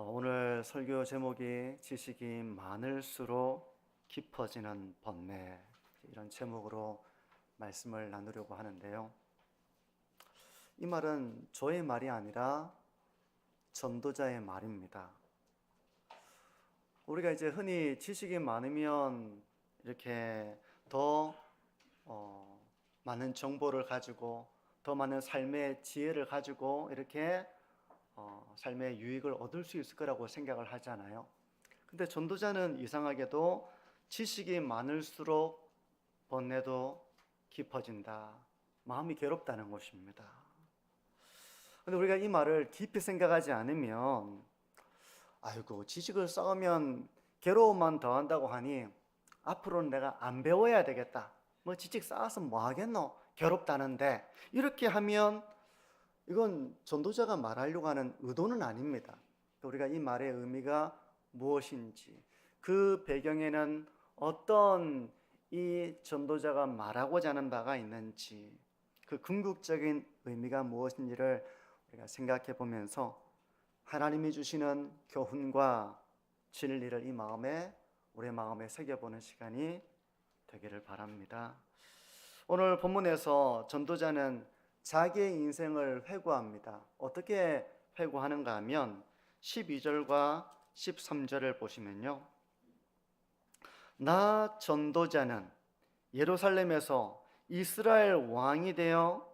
오늘 설교 제목이 지식이 많을수록 깊어지는 번뇌, 이런 제목으로 말씀을 나누려고 하는데요. 이 말은 저의 말이 아니라 전도자의 말입니다. 우리가 이제 흔히 지식이 많으면 이렇게 더 많은 정보를 가지고 더 많은 삶의 지혜를 가지고 이렇게 삶의 유익을 얻을 수 있을 거라고 생각을 하잖아요. 근데 전도자는 이상하게도 지식이 많을수록 번뇌도 깊어진다, 마음이 괴롭다는 것입니다. 근데 우리가 이 말을 깊이 생각하지 않으면 아이고, 지식을 쌓으면 괴로움만 더한다고 하니 앞으로는 내가 안 배워야 되겠다, 뭐 지식 쌓아서 뭐 하겠노, 괴롭다는데, 이렇게 하면 이건 전도자가 말하려고 하는 의도는 아닙니다. 우리가 이 말의 의미가 무엇인지, 그 배경에는 어떤 이 전도자가 말하고자 하는 바가 있는지, 그 궁극적인 의미가 무엇인지를 우리가 생각해 보면서 하나님이 주시는 교훈과 진리를 우리 마음에 새겨보는 시간이 되기를 바랍니다. 오늘 본문에서 전도자는 자기의 인생을 회고합니다. 어떻게 회고하는가 하면 12절과 13절을 보시면요, 나 전도자는 예루살렘에서 이스라엘 왕이 되어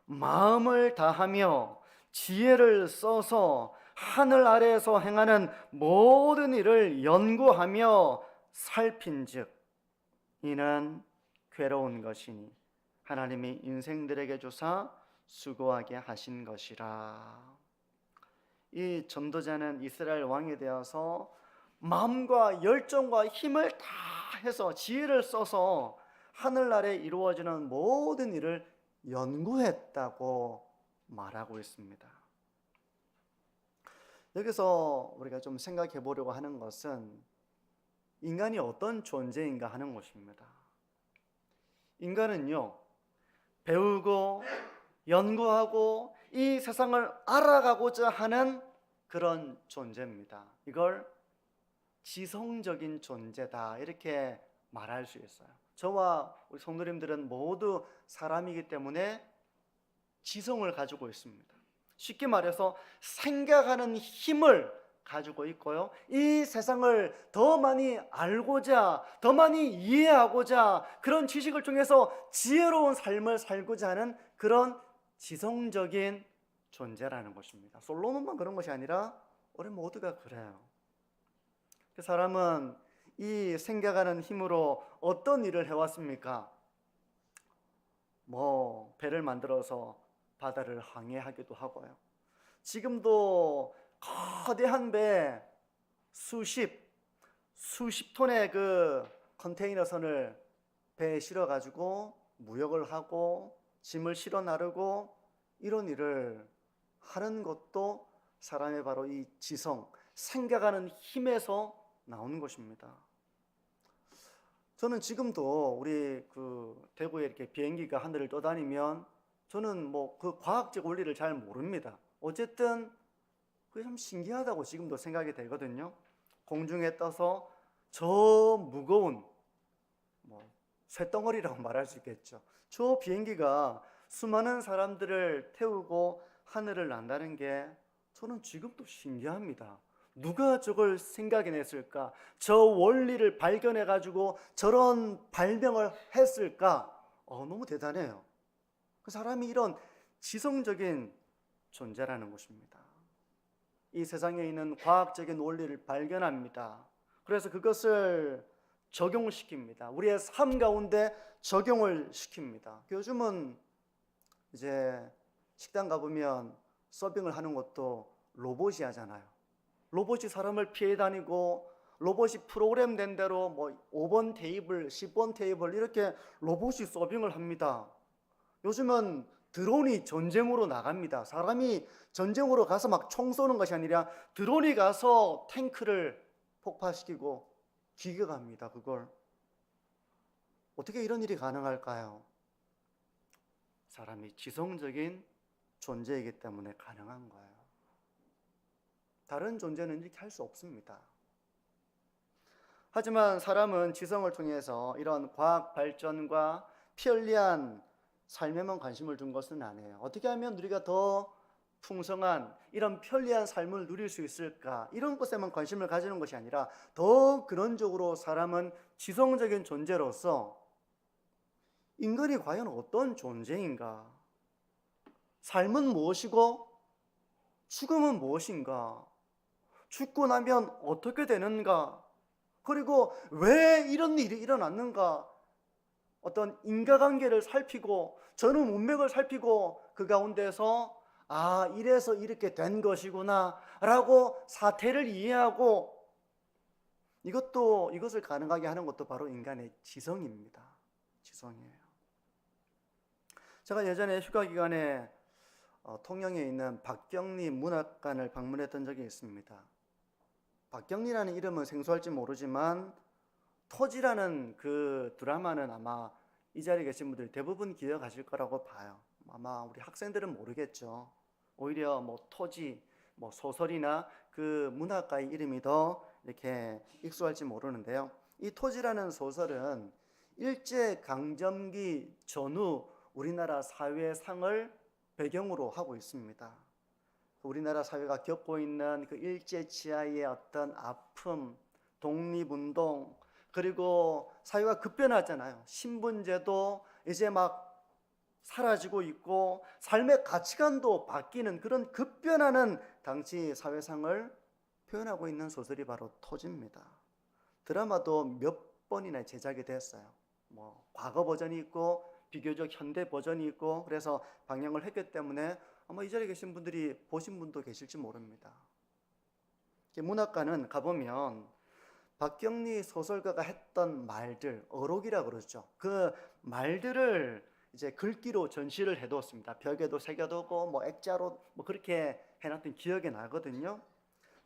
마음을 다하며 지혜를 써서 하늘 아래에서 행하는 모든 일을 연구하며 살핀즉 이는 괴로운 것이니 하나님이 인생들에게 주사 수고하게 하신 것이라. 이 전도자는 이스라엘 왕이 되어서 마음과 열정과 힘을 다해서 지혜를 써서 하늘나라에 이루어지는 모든 일을 연구했다고 말하고 있습니다. 여기서 우리가 좀 생각해 보려고 하는 것은 인간이 어떤 존재인가 하는 것입니다. 인간은요, 배우고 연구하고 이 세상을 알아가고자 하는 그런 존재입니다. 이걸 지성적인 존재다, 이렇게 말할 수 있어요. 저와 우리 성도님들은 모두 사람이기 때문에 지성을 가지고 있습니다. 쉽게 말해서 생각하는 힘을 가지고 있고요, 이 세상을 더 많이 알고자, 더 많이 이해하고자, 그런 지식을 통해서 지혜로운 삶을 살고자 하는 그런 지성적인 존재라는 것입니다. 솔로몬만 그런 것이 아니라 우리 모두가 그래요. 그 사람은 이 생각하는 힘으로 어떤 일을 해왔습니까? 배를 만들어서 바다를 항해하기도 하고요, 지금도 거대한 배 수십 톤의 그 컨테이너 선을 배에 실어가지고 무역을 하고 짐을 실어 나르고, 이런 일을 하는 것도 사람의 바로 이 지성, 생각하는 힘에서 나오는 것입니다. 저는 지금도 우리 대구에 이렇게 비행기가 하늘을 떠다니면 저는 그 과학적 원리를 잘 모릅니다. 어쨌든 그게 참 신기하다고 지금도 생각이 되거든요. 공중에 떠서 저 무거운 쇳덩어리라고 말할 수 있겠죠. 저 비행기가 수많은 사람들을 태우고 하늘을 난다는 게 저는 지금도 신기합니다. 누가 저걸 생각해냈을까? 저 원리를 발견해가지고 저런 발명을 했을까? 너무 대단해요. 그 사람이 이런 지성적인 존재라는 것입니다. 이 세상에 있는 과학적인 원리를 발견합니다. 그래서 그것을 적용시킵니다. 우리의 삶 가운데 적용을 시킵니다. 요즘은 이제 식당 가보면 서빙을 하는 것도 로봇이 하잖아요. 로봇이 사람을 피해 다니고, 로봇이 프로그램된 대로 5번 테이블, 10번 테이블 이렇게 로봇이 서빙을 합니다. 요즘은 드론이 전쟁으로 나갑니다. 사람이 전쟁으로 가서 막 총 쏘는 것이 아니라 드론이 가서 탱크를 폭파시키고 기격합니다. 그걸 어떻게 이런 일이 가능할까요? 사람이 지성적인 존재이기 때문에 가능한 거예요. 다른 존재는 이렇게 할 수 없습니다. 하지만 사람은 지성을 통해서 이런 과학 발전과 편리한 삶에만 관심을 둔 것은 아니에요. 어떻게 하면 우리가 더 풍성한 이런 편리한 삶을 누릴 수 있을까? 이런 것에만 관심을 가지는 것이 아니라 더 근원적으로 사람은 지성적인 존재로서 인간이 과연 어떤 존재인가? 삶은 무엇이고 죽음은 무엇인가? 죽고 나면 어떻게 되는가? 그리고 왜 이런 일이 일어났는가? 어떤 인과관계를 살피고 전후 문맥을 살피고 그 가운데서 이래서 이렇게 된 것이구나 라고 사태를 이해하고 이것을 가능하게 하는 것도 바로 인간의 지성입니다. 지성이에요. 제가 예전에 휴가 기간에 통영에 있는 박경리 문학관을 방문했던 적이 있습니다. 박경리라는 이름은 생소할지 모르지만 토지라는 그 드라마는 아마 이 자리에 계신 분들이 대부분 기억하실 거라고 봐요. 아마 우리 학생들은 모르겠죠. 오히려 토지, 소설이나 그 문학가의 이름이 더 이렇게 익숙할지 모르는데요. 이 토지라는 소설은 일제강점기 전후 우리나라 사회상을 배경으로 하고 있습니다. 우리나라 사회가 겪고 있는 그 일제치하의 어떤 아픔, 독립운동, 그리고 사회가 급변하잖아요. 신분제도 이제 막 사라지고 있고 삶의 가치관도 바뀌는 그런 급변하는 당시 사회상을 표현하고 있는 소설이 바로 토지입니다. 드라마도 몇 번이나 제작이 됐어요. 과거 버전이 있고 비교적 현대 버전이 있고 그래서 방영을 했기 때문에 아마 이 자리에 계신 분들이 보신 분도 계실지 모릅니다. 문학관은 가보면 박경리 소설가가 했던 말들, 어록이라고 그러죠. 그 말들을 이제 글귀로 전시를 해두었습니다. 벽에도 새겨두고 액자로 그렇게 해놨던 기억이 나거든요.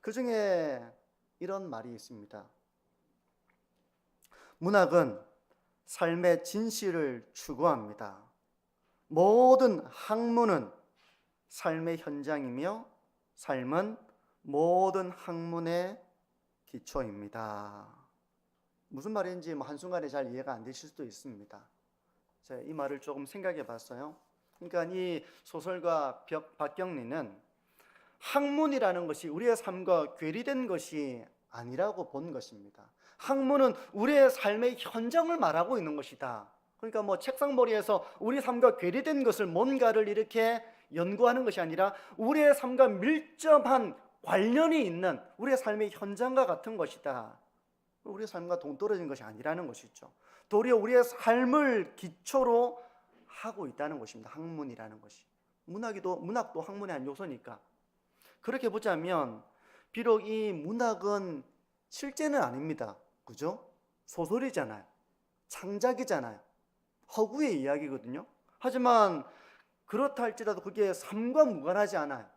그 중에 이런 말이 있습니다. 문학은 삶의 진실을 추구합니다. 모든 학문은 삶의 현장이며 삶은 모든 학문의 기초입니다. 무슨 말인지 한순간에 잘 이해가 안 되실 수도 있습니다. 제가 이 말을 조금 생각해 봤어요. 그러니까 이 소설가 박경리는 학문이라는 것이 우리의 삶과 괴리된 것이 아니라고 본 것입니다. 학문은 우리의 삶의 현장을 말하고 있는 것이다. 그러니까 책상머리에서 우리 삶과 괴리된 것을 뭔가를 이렇게 연구하는 것이 아니라 우리의 삶과 밀접한 관련이 있는 우리의 삶의 현장과 같은 것이다. 우리의 삶과 동떨어진 것이 아니라는 것이죠. 도리어 우리의 삶을 기초로 하고 있다는 것입니다. 학문이라는 것이. 문학도 학문의 한 요소니까. 그렇게 보자면 비록 이 문학은 실제는 아닙니다. 그죠? 소설이잖아요. 창작이잖아요. 허구의 이야기거든요. 하지만 그렇다 할지라도 그게 삶과 무관하지 않아요.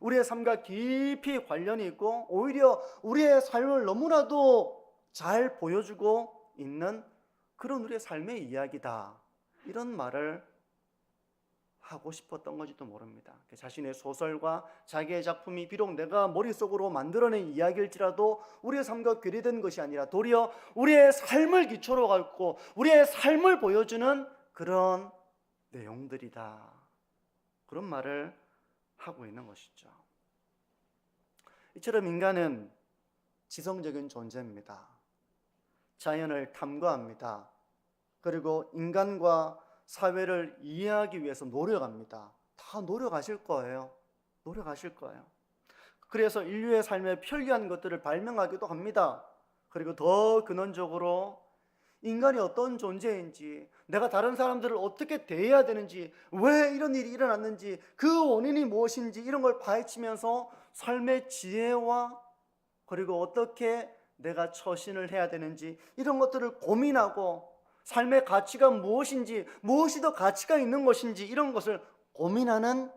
우리의 삶과 깊이 관련이 있고 오히려 우리의 삶을 너무나도 잘 보여주고 있는 그런 우리의 삶의 이야기다. 이런 말을 하고 싶었던 건지도 모릅니다. 자신의 소설과 자기의 작품이 비록 내가 머릿속으로 만들어낸 이야기일지라도 우리의 삶과 괴리된 것이 아니라 도리어 우리의 삶을 기초로 갖고 우리의 삶을 보여주는 그런 내용들이다. 그런 말을 하고 있는 것이죠. 이처럼 인간은 지성적인 존재입니다. 자연을 탐구합니다. 그리고 인간과 사회를 이해하기 위해서 노력합니다. 다 노력하실 거예요. 노력하실 거예요. 그래서 인류의 삶에 편리한 것들을 발명하기도 합니다. 그리고 더 근원적으로 인간이 어떤 존재인지, 내가 다른 사람들을 어떻게 대해야 되는지, 왜 이런 일이 일어났는지, 그 원인이 무엇인지 이런 걸 파헤치면서 삶의 지혜와 그리고 어떻게 내가 처신을 해야 되는지 이런 것들을 고민하고 삶의 가치가 무엇인지, 무엇이 더 가치가 있는 것인지 이런 것을 고민하는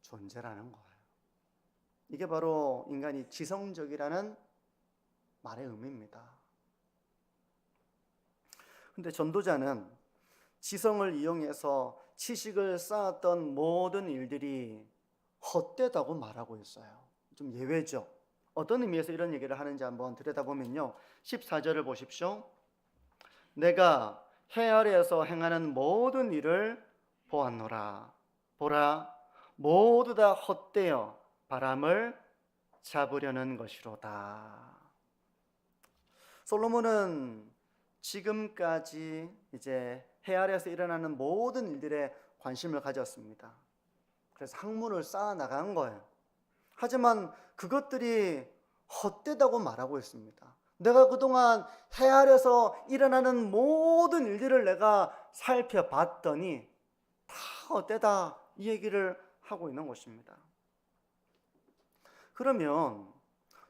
존재라는 거예요. 이게 바로 인간이 지성적이라는 말의 의미입니다. 근데 전도자는 지성을 이용해서 지식을 쌓았던 모든 일들이 헛되다고 말하고 있어요. 좀 예외죠. 어떤 의미에서 이런 얘기를 하는지 한번 들여다보면요. 14절을 보십시오. 내가 해 아래에서 행하는 모든 일을 보았노라. 보라, 모두 다 헛되어 바람을 잡으려는 것이로다. 솔로몬은 지금까지 이제 해 아래에서 일어나는 모든 일들에 관심을 가졌습니다. 그래서 학문을 쌓아 나간 거예요. 하지만 그것들이 헛되다고 말하고 있습니다. 내가 그동안 해 아래에서 일어나는 모든 일들을 내가 살펴봤더니 다 헛되다, 이 얘기를 하고 있는 것입니다. 그러면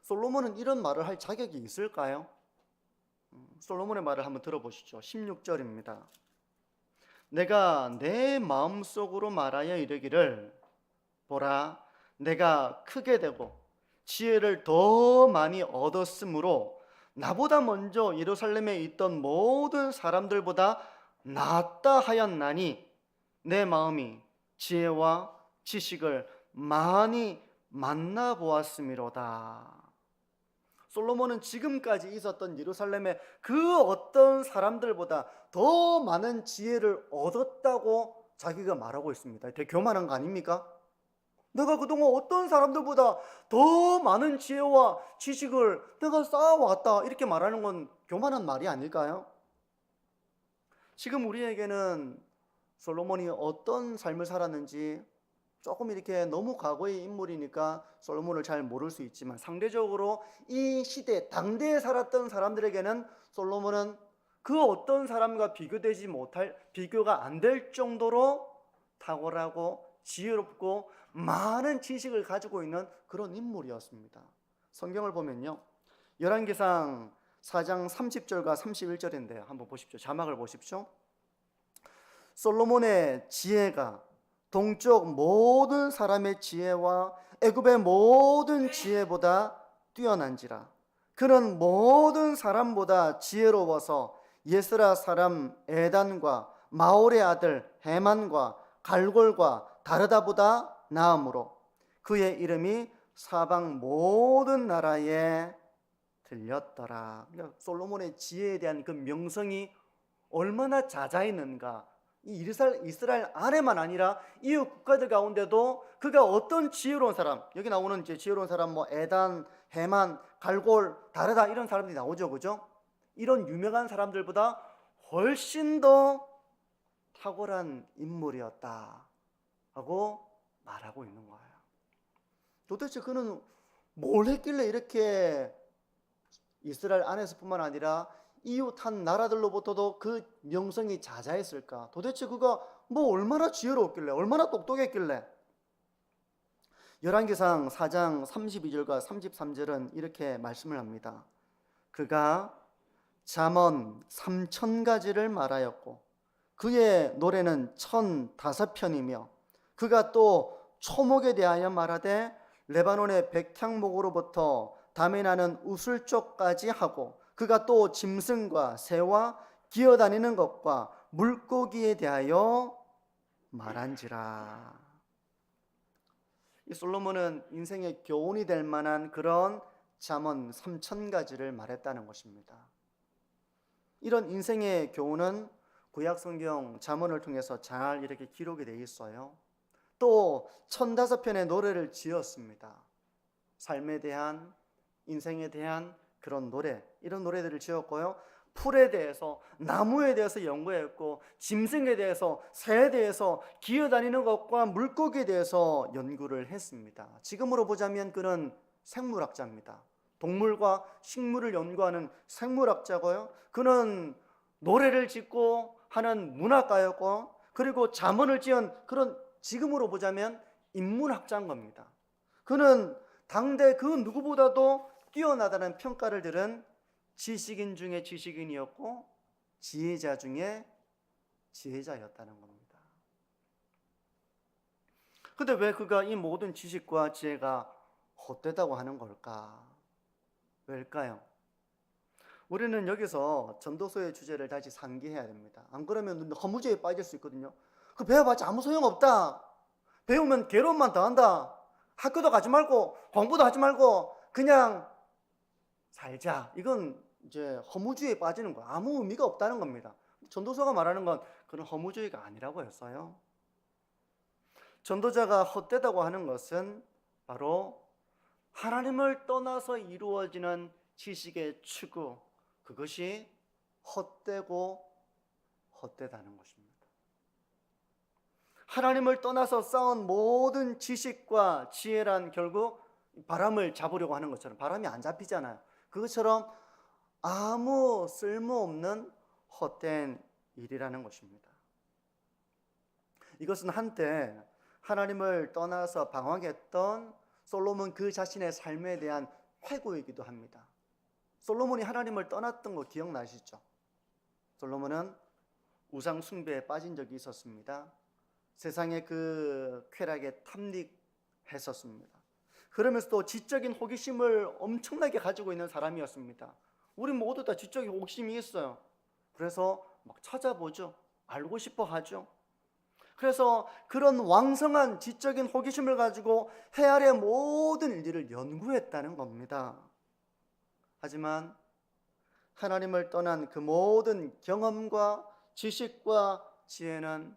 솔로몬은 이런 말을 할 자격이 있을까요? 솔로몬의 말을 한번 들어보시죠. 16절입니다. 내가 내 마음속으로 말하여 이르기를 보라, 내가 크게 되고 지혜를 더 많이 얻었으므로 나보다 먼저 예루살렘에 있던 모든 사람들보다 낫다 하였나니 내 마음이 지혜와 지식을 많이 만나보았음이로다. 솔로몬은 지금까지 있었던 예루살렘의 그 어떤 사람들보다 더 많은 지혜를 얻었다고 자기가 말하고 있습니다. 되게 교만한 거 아닙니까? 내가 그동안 어떤 사람들보다 더 많은 지혜와 지식을 내가 쌓아왔다, 이렇게 말하는 건 교만한 말이 아닐까요? 지금 우리에게는 솔로몬이 어떤 삶을 살았는지 조금 이렇게 너무 과거의 인물이니까 솔로몬을 잘 모를 수 있지만, 상대적으로 이 시대 당대에 살았던 사람들에게는 솔로몬은 그 어떤 사람과 비교가 안 될 정도로 탁월하고 지혜롭고 많은 지식을 가지고 있는 그런 인물이었습니다. 성경을 보면요, 열왕기상 4장 30절과 31절인데요. 한번 보십시오. 자막을 보십시오. 솔로몬의 지혜가 동쪽 모든 사람의 지혜와 애굽의 모든 지혜보다 뛰어난지라. 그는 모든 사람보다 지혜로워서 예스라 사람 에단과 마올의 아들 헤만과 갈골과 다르다보다 나음으로 그의 이름이 사방 모든 나라에 들렸더라. 그러니까 솔로몬의 지혜에 대한 그 명성이 얼마나 자자했는가. 이 이스라엘 안에만 아니라 이웃 국가들 가운데도 그가 어떤 지혜로운 사람, 여기 나오는 이제 지혜로운 사람 뭐 에단, 헤만, 갈골, 다르다, 이런 사람들이 나오죠, 그죠? 이런 유명한 사람들보다 훨씬 더 탁월한 인물이었다 하고 말하고 있는 거예요. 도대체 그는 뭘 했길래 이렇게 이스라엘 안에서뿐만 아니라 이웃 한 나라들로부터도 그 명성이 자자했을까? 도대체 그가 뭐 얼마나 지혜로웠길래, 얼마나 똑똑했길래? 열왕기상 4장 32절과 33절은 이렇게 말씀을 합니다. 그가 잠언 3000가지를 말하였고 그의 노래는 1005편이며 그가 또 초목에 대하여 말하되 레바논의 백향목으로부터 담이 나는 우슬쪽까지 하고 그가 또 짐승과 새와 기어다니는 것과 물고기에 대하여 말한지라. 이 솔로몬은 인생의 교훈이 될 만한 그런 잠언 3000가지를 말했다는 것입니다. 이런 인생의 교훈은 구약 성경 잠언을 통해서 잘 이렇게 기록이 되어 있어요. 또 1005편의 노래를 지었습니다. 삶에 대한, 인생에 대한 그런 노래, 이런 노래들을 지었고요. 풀에 대해서, 나무에 대해서 연구했고 짐승에 대해서, 새에 대해서, 기어다니는 것과 물고기에 대해서 연구를 했습니다. 지금으로 보자면 그는 생물학자입니다. 동물과 식물을 연구하는 생물학자고요. 그는 노래를 짓고 하는 문학가였고, 그리고 잠언을 지은 그런, 지금으로 보자면 인문학자인 겁니다. 그는 당대 그 누구보다도 뛰어나다는 평가를 들은 지식인 중에 지식인이었고 지혜자 중에 지혜자였다는 겁니다. 근데 왜 그가 이 모든 지식과 지혜가 헛되다고 하는 걸까? 왜일까요? 우리는 여기서 전도서의 주제를 다시 상기해야 됩니다. 안 그러면 허무주의에 빠질 수 있거든요. 그 배워봤자 아무 소용없다, 배우면 괴로움만 더한다, 학교도 가지 말고 공부도 하지 말고 그냥 살자. 이건 이제 허무주의에 빠지는 거야. 아무 의미가 없다는 겁니다. 전도서가 말하는 건 그런 허무주의가 아니라고 했어요. 전도자가 헛되다고 하는 것은 바로 하나님을 떠나서 이루어지는 지식의 추구, 그것이 헛되고 헛되다는 것입니다. 하나님을 떠나서 쌓은 모든 지식과 지혜란 결국 바람을 잡으려고 하는 것처럼, 바람이 안 잡히잖아요. 그것처럼 아무 쓸모없는 헛된 일이라는 것입니다. 이것은 한때 하나님을 떠나서 방황했던 솔로몬 그 자신의 삶에 대한 회고이기도 합니다. 솔로몬이 하나님을 떠났던 거 기억나시죠? 솔로몬은 우상 숭배에 빠진 적이 있었습니다. 세상의 그 쾌락에 탐닉했었습니다. 그러면서도 지적인 호기심을 엄청나게 가지고 있는 사람이었습니다. 우리 모두 다 지적인 호기심이 있어요. 그래서 막 찾아보죠. 알고 싶어 하죠. 그래서 그런 왕성한 지적인 호기심을 가지고 해 아래 모든 일을 연구했다는 겁니다. 하지만 하나님을 떠난 그 모든 경험과 지식과 지혜는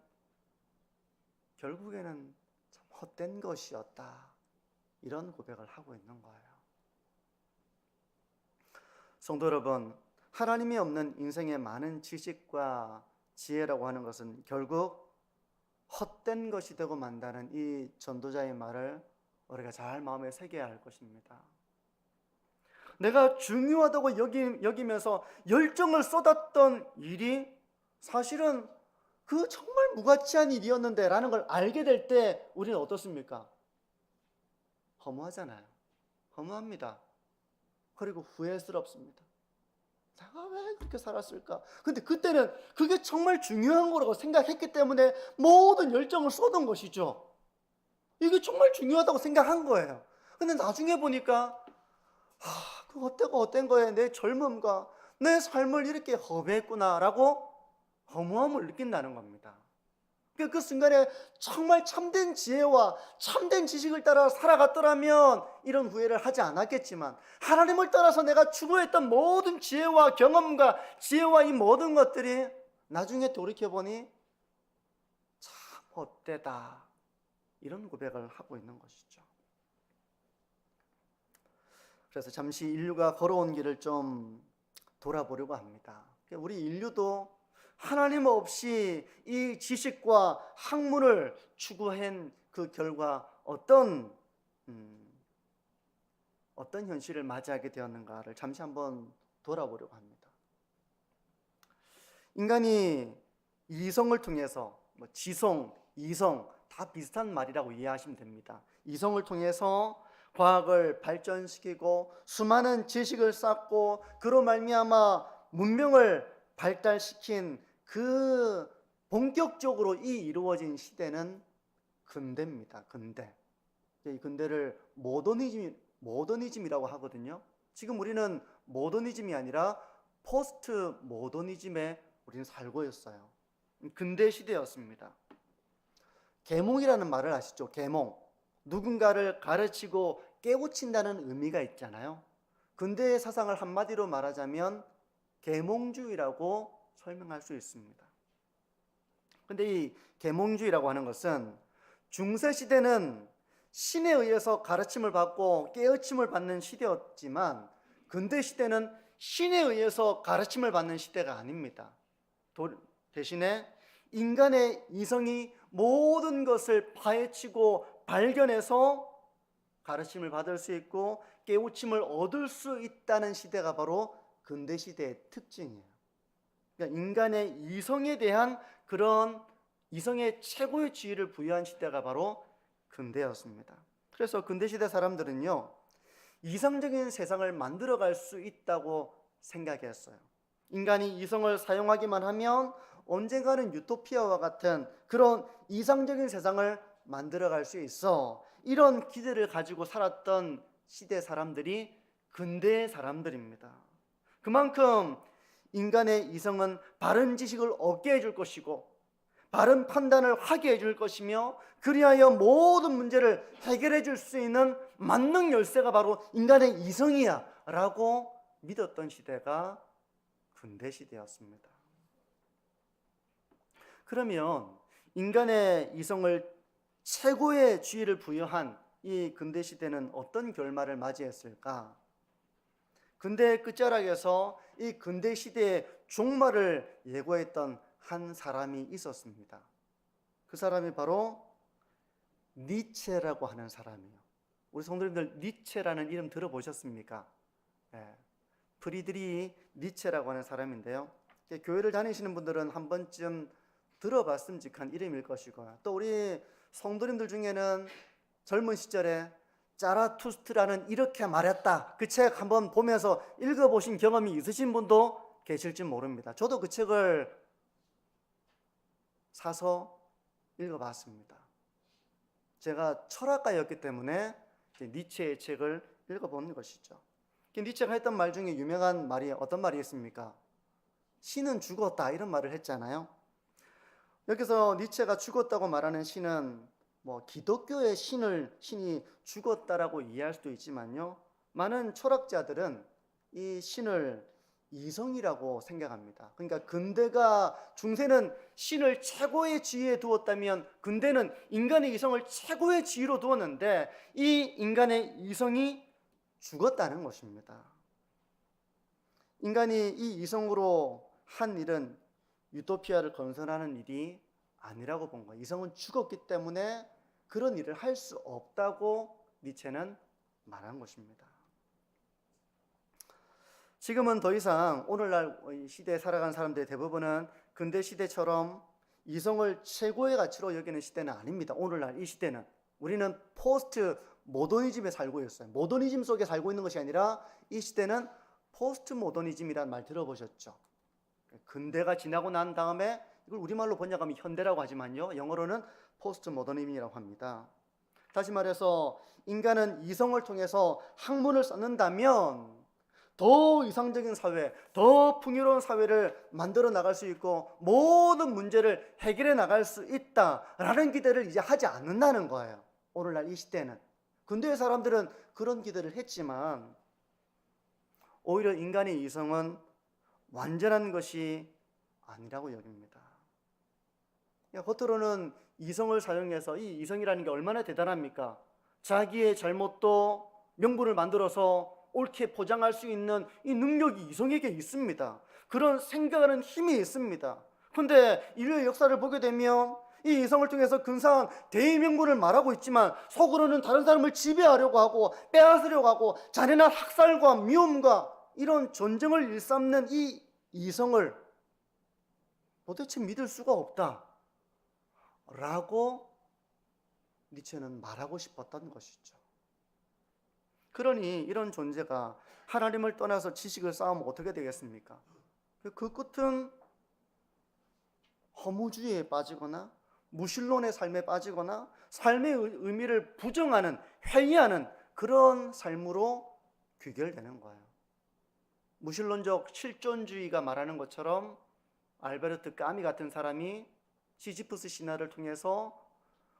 결국에는 참 헛된 것이었다. 이런 고백을 하고 있는 거예요. 성도 여러분, 하나님이 없는 인생의 많은 지식과 지혜라고 하는 것은 결국 헛된 것이 되고 만다는 이 전도자의 말을 우리가 잘 마음에 새겨야 할 것입니다. 내가 중요하다고 여기면서 열정을 쏟았던 일이 사실은 그 정말 무가치한 일이었는데 라는 걸 알게 될 때 우리는 어떻습니까? 허무하잖아요. 허무합니다. 그리고 후회스럽습니다. 내가 왜 그렇게 살았을까? 근데 그때는 그게 정말 중요한 거라고 생각했기 때문에 모든 열정을 쏟은 것이죠. 이게 정말 중요하다고 생각한 거예요. 근데 나중에 보니까 그 어때고 어떤 거에 내 젊음과 내 삶을 이렇게 허비했구나라고 허무함을 느낀다는 겁니다. 그 순간에 정말 참된 지혜와 참된 지식을 따라 살아갔더라면 이런 후회를 하지 않았겠지만, 하나님을 따라서 내가 추구했던 모든 지혜와 경험과 지혜와 이 모든 것들이 나중에 돌이켜보니 참 헛되다, 이런 고백을 하고 있는 것이죠. 그래서 잠시 인류가 걸어온 길을 좀 돌아보려고 합니다. 우리 인류도 하나님 없이 이 지식과 학문을 추구한 그 결과 어떤 현실을 맞이하게 되었는가를 잠시 한번 돌아보려고 합니다. 인간이 이성을 통해서 지성, 이성 다 비슷한 말이라고 이해하시면 됩니다. 이성을 통해서 과학을 발전시키고 수많은 지식을 쌓고 그로 말미암아 문명을 발달시킨 그 본격적으로 이루어진 시대는 근대입니다. 근대. 이 근대를 모더니즘이라고 하거든요. 지금 우리는 모더니즘이 아니라 포스트 모더니즘에 우리는 살고 있어요. 근대 시대였습니다. 계몽이라는 말을 아시죠? 계몽. 누군가를 가르치고 깨우친다는 의미가 있잖아요. 근대의 사상을 한마디로 말하자면 계몽주의라고 설명할 수 있습니다. 근데 이 계몽주의라고 하는 것은 중세 시대는 신에 의해서 가르침을 받고 깨우침을 받는 시대였지만, 근대 시대는 신에 의해서 가르침을 받는 시대가 아닙니다. 대신에 인간의 이성이 모든 것을 파헤치고 발견해서 가르침을 받을 수 있고 깨우침을 얻을 수 있다는 시대가 바로 근대 시대의 특징이에요. 그러니까 인간의 이성에 대한 그런 이성의 최고의 지위를 부여한 시대가 바로 근대였습니다. 그래서 근대 시대 사람들은요, 이상적인 세상을 만들어갈 수 있다고 생각했어요. 인간이 이성을 사용하기만 하면 언젠가는 유토피아와 같은 그런 이상적인 세상을 만들어갈 수 있어, 이런 기대를 가지고 살았던 시대 사람들이 근대의 사람들입니다. 그만큼 인간의 이성은 바른 지식을 얻게 해줄 것이고 바른 판단을 하게 해줄 것이며 그리하여 모든 문제를 해결해 줄 수 있는 만능 열쇠가 바로 인간의 이성이야 라고 믿었던 시대가 근대 시대였습니다. 그러면 인간의 이성을 최고의 지위를 부여한 이 근대 시대는 어떤 결말을 맞이했을까? 근대의 끝자락에서 이 근대 시대의 종말을 예고했던 한 사람이 있었습니다. 그 사람이 바로 니체라고 하는 사람이에요. 우리 성도님들 니체라는 이름 들어보셨습니까? 네. 프리드리히 니체라고 하는 사람인데요. 교회를 다니시는 분들은 한 번쯤 들어봤음직한 이름일 것이고, 또 우리 성도님들 중에는 젊은 시절에 자라투스트라는 이렇게 말했다 그 책 한번 보면서 읽어보신 경험이 있으신 분도 계실지 모릅니다. 저도 그 책을 사서 읽어봤습니다. 제가 철학가였기 때문에 니체의 책을 읽어보는 것이죠. 니체가 했던 말 중에 유명한 말이 어떤 말이 있습니까? 신은 죽었다 이런 말을 했잖아요. 여기서 니체가 죽었다고 말하는 신은 기독교의 신이 죽었다라고 이해할 수도 있지만요, 많은 철학자들은 이 신을 이성이라고 생각합니다. 그러니까 근대가 중세는 신을 최고의 지위에 두었다면 근대는 인간의 이성을 최고의 지위로 두었는데 이 인간의 이성이 죽었다는 것입니다. 인간이 이 이성으로 한 일은 유토피아를 건설하는 일이 아니라고 본 거예요. 이성은 죽었기 때문에 그런 일을 할 수 없다고 니체는 말한 것입니다. 지금은 더 이상 오늘날 시대에 살아간 사람들의 대부분은 근대 시대처럼 이성을 최고의 가치로 여기는 시대는 아닙니다. 오늘날 이 시대는 우리는 포스트 모더니즘에 살고 있어요. 모더니즘 속에 살고 있는 것이 아니라 이 시대는 포스트 모더니즘이라는 말 들어보셨죠? 근대가 지나고 난 다음에 이걸 우리말로 번역하면 현대라고 하지만요, 영어로는 포스트 모더니즘이라고 합니다. 다시 말해서 인간은 이성을 통해서 학문을 쌓는다면 더 이상적인 사회, 더 풍요로운 사회를 만들어 나갈 수 있고 모든 문제를 해결해 나갈 수 있다라는 기대를 이제 하지 않는다는 거예요. 오늘날 이 시대는. 근대의 사람들은 그런 기대를 했지만 오히려 인간의 이성은 완전한 것이 아니라고 여깁니다. 겉으로는 이성을 사용해서, 이 이성이라는 게 얼마나 대단합니까? 자기의 잘못도 명분을 만들어서 옳게 포장할 수 있는 이 능력이 이성에게 있습니다. 그런 생각하는 힘이 있습니다. 그런데 인류의 역사를 보게 되면 이 이성을 통해서 근사한 대의명분을 말하고 있지만 속으로는 다른 사람을 지배하려고 하고 빼앗으려고 하고 잔인한 학살과 미움과 이런 전쟁을 일삼는 이 이성을 도대체 믿을 수가 없다 라고 니체는 말하고 싶었던 것이죠. 그러니 이런 존재가 하나님을 떠나서 지식을 쌓으면 어떻게 되겠습니까? 그 끝은 허무주의에 빠지거나 무신론의 삶에 빠지거나 삶의 의미를 부정하는, 회의하는 그런 삶으로 귀결되는 거예요. 무신론적 실존주의가 말하는 것처럼 알베르트 까미 같은 사람이 시지프스 신화를 통해서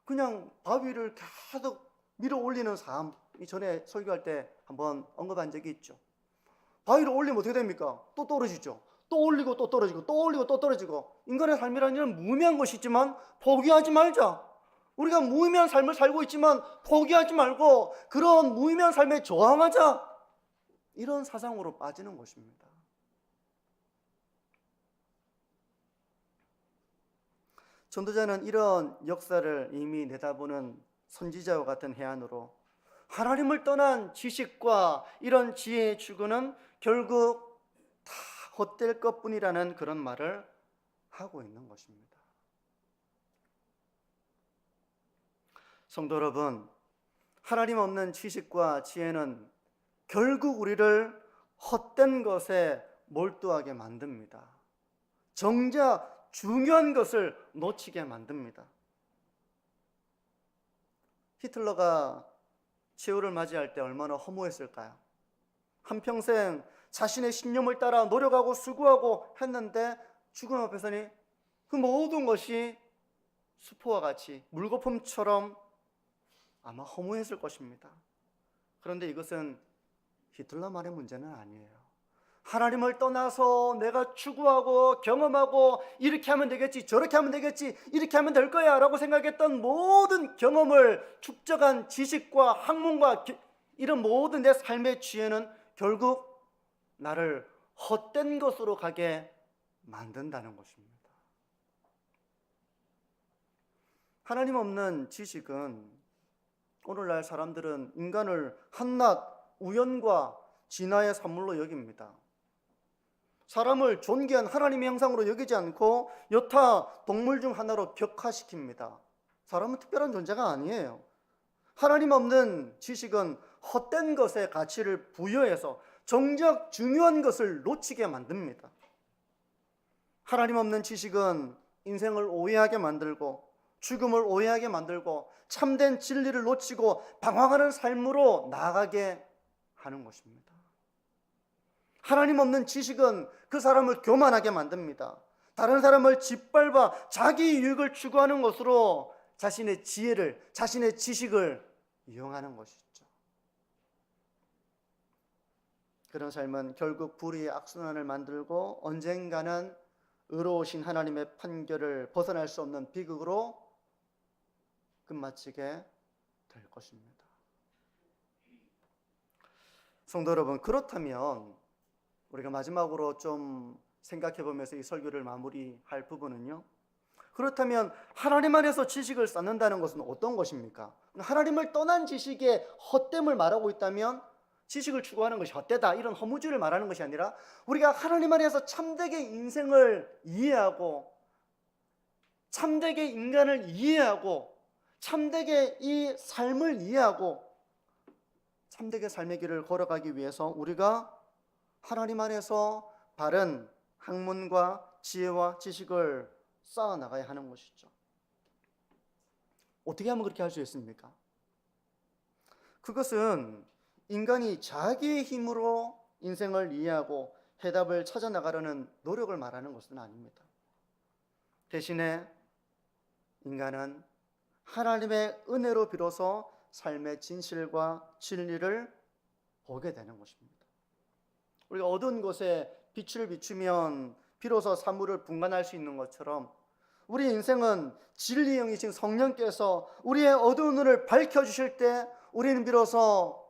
그냥 바위를 계속 밀어 올리는 삶, 전에 설교할 때 한번 언급한 적이 있죠. 바위를 올리면 어떻게 됩니까? 또 떨어지죠. 또 올리고 또 떨어지고 또 올리고 또 떨어지고. 인간의 삶이라는 일은 무의미한 것이지만 포기하지 말자. 우리가 무의미한 삶을 살고 있지만 포기하지 말고 그런 무의미한 삶에 저항하자. 이런 사상으로 빠지는 것입니다. 전도자는 이런 역사를 이미 내다보는 선지자와 같은 해안으로 하나님을 떠난 지식과 이런 지혜의 추구는 결국 다 헛될 것뿐이라는 그런 말을 하고 있는 것입니다. 성도 여러분, 하나님 없는 지식과 지혜는 결국 우리를 헛된 것에 몰두하게 만듭니다. 정작 중요한 것을 놓치게 만듭니다. 히틀러가 최후를 맞이할 때 얼마나 허무했을까요? 한평생 자신의 신념을 따라 노력하고 수고하고 했는데 죽음 앞에서는 그 모든 것이 수포와 같이 물거품처럼 아마 허무했을 것입니다. 그런데 이것은 히틀러만의 문제는 아니에요. 하나님을 떠나서 내가 추구하고 경험하고 이렇게 하면 되겠지, 저렇게 하면 되겠지, 이렇게 하면 될 거야 라고 생각했던 모든 경험을 축적한 지식과 학문과 이런 모든 내 삶의 지혜는 결국 나를 헛된 것으로 가게 만든다는 것입니다. 하나님 없는 지식은 오늘날 사람들은 인간을 한낱 우연과 진화의 산물로 여깁니다. 사람을 존귀한 하나님의 형상으로 여기지 않고 여타 동물 중 하나로 격화시킵니다. 사람은 특별한 존재가 아니에요. 하나님 없는 지식은 헛된 것에 가치를 부여해서 정작 중요한 것을 놓치게 만듭니다. 하나님 없는 지식은 인생을 오해하게 만들고 죽음을 오해하게 만들고 참된 진리를 놓치고 방황하는 삶으로 나아가게 하는 것입니다. 하나님 없는 지식은 그 사람을 교만하게 만듭니다. 다른 사람을 짓밟아 자기 유익을 추구하는 것으로 자신의 지혜를, 자신의 지식을 이용하는 것이죠. 그런 삶은 결국 불의의 악순환을 만들고 언젠가는 의로우신 하나님의 판결을 벗어날 수 없는 비극으로 끝마치게 될 것입니다. 성도 여러분, 그렇다면 우리가 마지막으로 좀 생각해 보면서 이 설교를 마무리할 부분은요, 그렇다면 하나님 안에서 지식을 쌓는다는 것은 어떤 것입니까? 하나님을 떠난 지식의 헛됨을 말하고 있다면 지식을 추구하는 것이 헛되다, 이런 허무주의를 말하는 것이 아니라 우리가 하나님 안에서 참되게 인생을 이해하고 참되게 인간을 이해하고 참되게 이 삶을 이해하고 참되게 삶의 길을 걸어가기 위해서 우리가 하나님 안에서 바른 학문과 지혜와 지식을 쌓아나가야 하는 것이죠. 어떻게 하면 그렇게 할 수 있습니까? 그것은 인간이 자기의 힘으로 인생을 이해하고 해답을 찾아나가려는 노력을 말하는 것은 아닙니다. 대신에 인간은 하나님의 은혜로 비로소 삶의 진실과 진리를 보게 되는 것입니다. 우리가 어두운 곳에 빛을 비추면 비로소 사물을 분간할 수 있는 것처럼 우리 인생은 진리의 영이신 성령께서 우리의 어두운 눈을 밝혀주실 때 우리는 비로소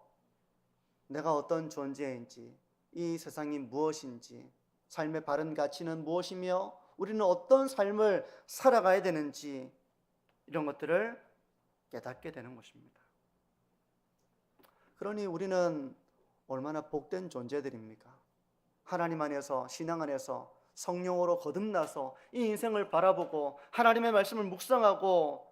내가 어떤 존재인지, 이 세상이 무엇인지, 삶의 바른 가치는 무엇이며 우리는 어떤 삶을 살아가야 되는지, 이런 것들을 깨닫게 되는 것입니다. 그러니 우리는 얼마나 복된 존재들입니까? 하나님 안에서, 신앙 안에서 성령으로 거듭나서 이 인생을 바라보고 하나님의 말씀을 묵상하고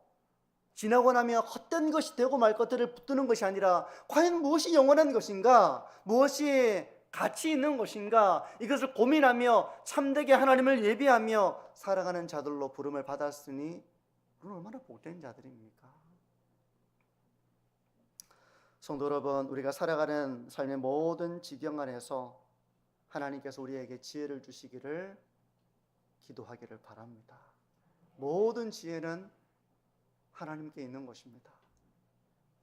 지나고 나면 헛된 것이 되고 말 것들을 붙드는 것이 아니라 과연 무엇이 영원한 것인가? 무엇이 가치 있는 것인가? 이것을 고민하며 참되게 하나님을 예비하며 살아가는 자들로 부름을 받았으니 우리는 얼마나 복된 자들입니까? 성도 여러분, 우리가 살아가는 삶의 모든 지경 안에서 하나님께서 우리에게 지혜를 주시기를 기도하기를 바랍니다. 모든 지혜는 하나님께 있는 것입니다.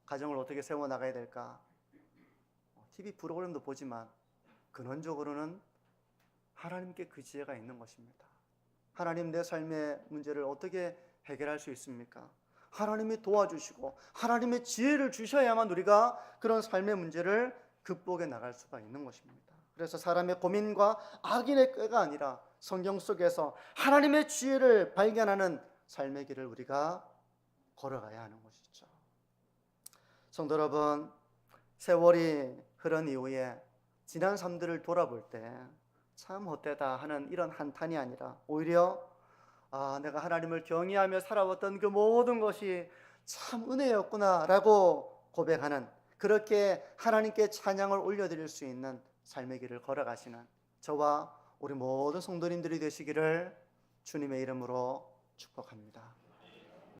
가정을 어떻게 세워나가야 될까? TV 프로그램도 보지만 근원적으로는 하나님께 그 지혜가 있는 것입니다. 하나님, 내 삶의 문제를 어떻게 해결할 수 있습니까? 하나님이 도와주시고 하나님의 지혜를 주셔야만 우리가 그런 삶의 문제를 극복해 나갈 수가 있는 것입니다. 그래서 사람의 고민과 악인의 꾀가 아니라 성경 속에서 하나님의 지혜를 발견하는 삶의 길을 우리가 걸어가야 하는 것이죠. 성도 여러분, 세월이 흐른 이후에 지난 삶들을 돌아볼 때 참 헛되다 하는 이런 한탄이 아니라 오히려 내가 하나님을 경외하며 살아왔던 그 모든 것이 참 은혜였구나 라고 고백하는, 그렇게 하나님께 찬양을 올려드릴 수 있는 삶의 길을 걸어가시는 저와 우리 모든 성도님들이 되시기를 주님의 이름으로 축복합니다.